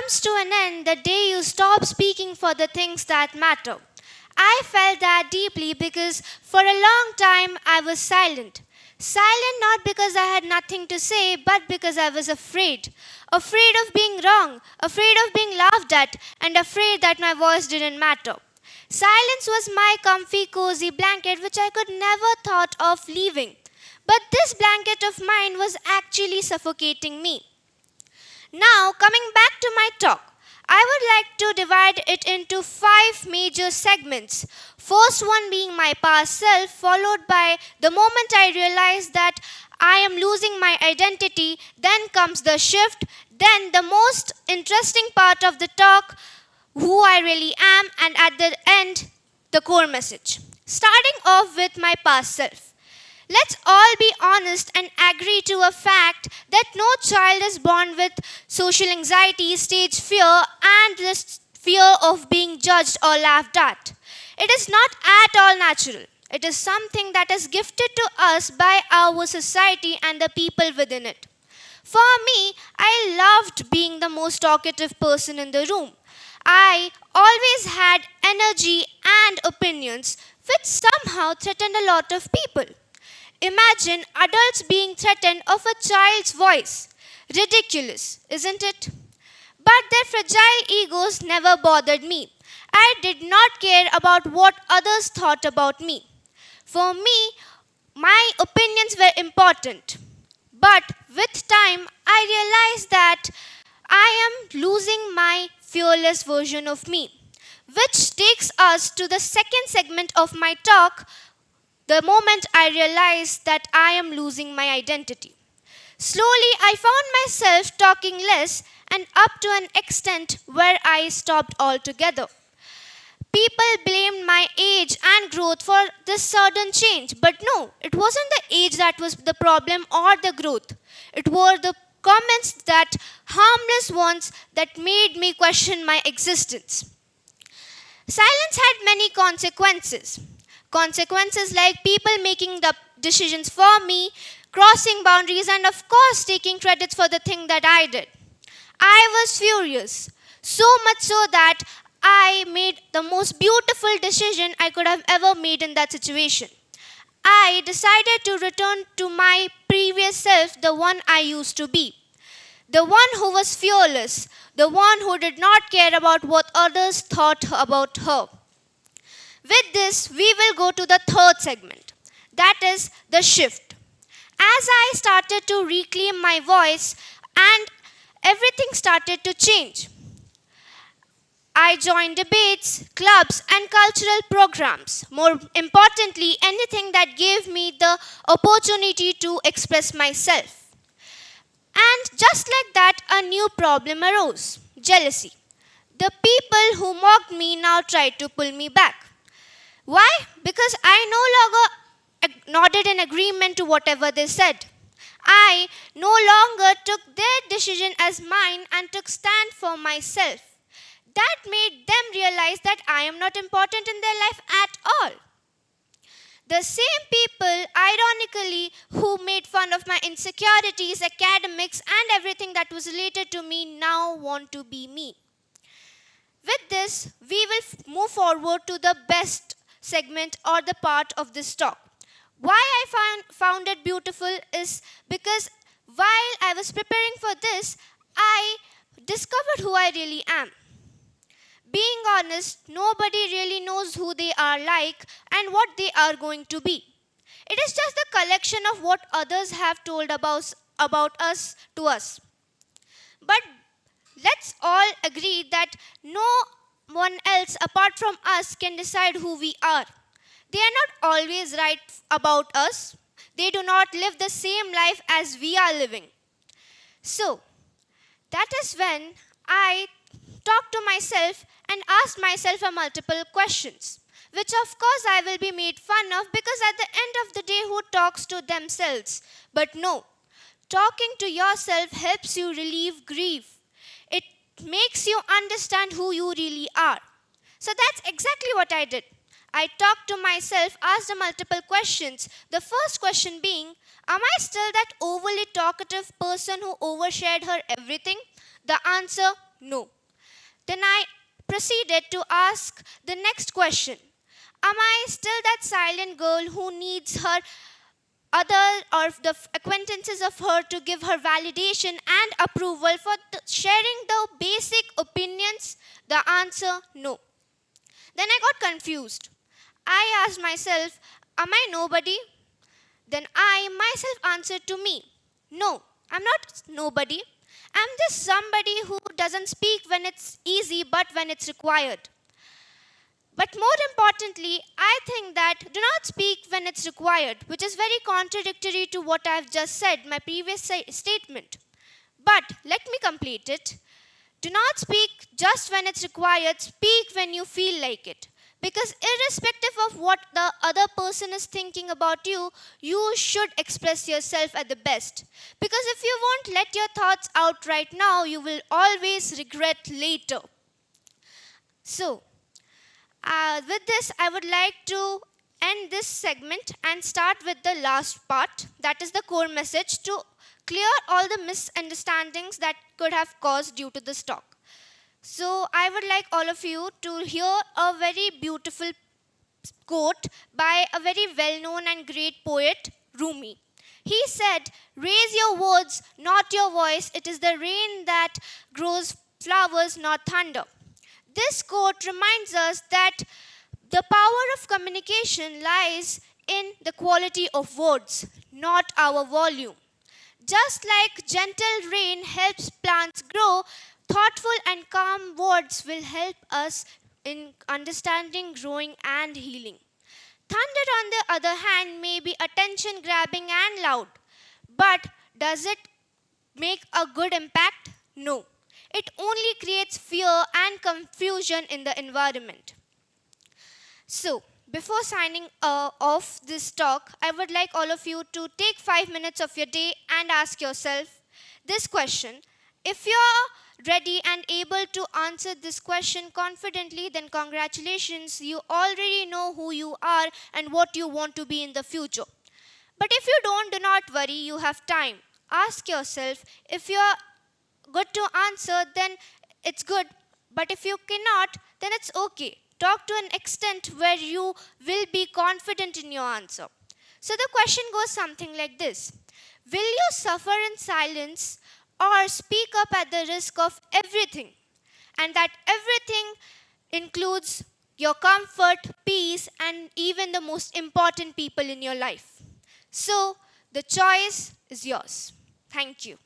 comes to an end the day you stop speaking for the things that matter. I felt that deeply because for a long time I was silent. Silent not because I had nothing to say, but because I was afraid. Afraid of being wrong, afraid of being laughed at, and afraid that my voice didn't matter. Silence was my comfy, cozy blanket which I could never thought of leaving. But this blanket of mine was actually suffocating me. Now, coming back to my talk, I would like to divide it into 5 major segments. First one being my past self, followed by the moment I realized that I am losing my identity, then comes the shift, then the most interesting part of the talk, who I really am, and at the end, the core message. Starting off with my past self. Let's all be honest and agree to a fact that no child is born with social anxiety, stage fear, and this fear of being judged or laughed at. It is not at all natural. It is something that is gifted to us by our society and the people within it. For me, I loved being the most talkative person in the room. I always had energy and opinions which somehow threatened a lot of people. Imagine adults being threatened of a child's voice. Ridiculous, isn't it? But their fragile egos never bothered me. I did not care about what others thought about me. For me, my opinions were important. But with time, I realized that I am losing my fearless version of me. Which takes us to the second segment of my talk, the moment I realized that I am losing my identity. Slowly, I found myself talking less and up to an extent where I stopped altogether. People blamed my age and growth for this sudden change, but no, it wasn't the age that was the problem or the growth. It were the comments, that harmless ones, that made me question my existence. Silence had many consequences. Consequences like people making the decisions for me, crossing boundaries, and of course taking credits for the thing that I did. I was furious, so much so that I made the most beautiful decision I could have ever made in that situation. I decided to return to my previous self, the one I used to be. The one who was fearless, the one who did not care about what others thought about her. With this, we will go to the third segment, that is the shift. As I started to reclaim my voice and everything started to change. I joined debates, clubs, and cultural programs. More importantly, anything that gave me the opportunity to express myself. And just like that, a new problem arose, jealousy. The people who mocked me now tried to pull me back. Why? Because I no longer nodded in agreement to whatever they said. I no longer took their decision as mine and took stand for myself. That made them realize that I am not important in their life at all. The same people, ironically, who made fun of my insecurities, academics, and everything that was related to me now want to be me. With this, we will move forward to the best segment or the part of this talk. Why I found it beautiful is because while I was preparing for this, I discovered who I really am. Being honest, nobody really knows who they are like and what they are going to be. It is just the collection of what others have told about us to us. But let's all agree that no one else apart from us can decide who we are. They are not always right about us. They do not live the same life as we are living. So, that is when I talked to myself and asked myself a multiple questions, which of course I will be made fun of because at the end of the day, who talks to themselves? But no, talking to yourself helps you relieve grief. It makes you understand who you really are. So that's exactly what I did. I talked to myself, asked a multiple questions. The first question being, am I still that overly talkative person who overshared her everything? The answer, no. Then I proceeded to ask the next question. Am I still that silent girl who needs her other or the acquaintances of her to give her validation and approval for sharing the basic opinions? The answer, no. Then I got confused. I asked myself, am I nobody? Then I myself answered to me, no, I'm not nobody. I'm just somebody who doesn't speak when it's easy but when it's required. But more importantly, I think that do not speak when it's required, which is very contradictory to what I've just said, my previous statement. But let me complete it. Do not speak just when it's required, speak when you feel like it. Because irrespective of what the other person is thinking about you, you should express yourself at the best. Because if you won't let your thoughts out right now, you will always regret later. So, with this, I would like to end this segment and start with the last part, that is the core message, to clear all the misunderstandings that could have caused due to this talk. So I would like all of you to hear a very beautiful quote by a very well-known and great poet, Rumi. He said, "Raise your words, not your voice. It is the rain that grows flowers, not thunder." This quote reminds us that the power of communication lies in the quality of words, not our volume. Just like gentle rain helps plants grow, thoughtful and calm words will help us in understanding, growing, and healing. Thunder, on the other hand, may be attention grabbing and loud. But does it make a good impact? No. It only creates fear and confusion in the environment. So, before signing off this talk, I would like all of you to take 5 minutes of your day and ask yourself this question. If you're ready and able to answer this question confidently, then congratulations, you already know who you are and what you want to be in the future. But if you don't, do not worry, you have time. Ask yourself, if you're good to answer, then it's good. But if you cannot, then it's okay. Talk to an extent where you will be confident in your answer. So the question goes something like this. Will you suffer in silence or speak up at the risk of everything? And that everything includes your comfort, peace, and even the most important people in your life. So the choice is yours. Thank you.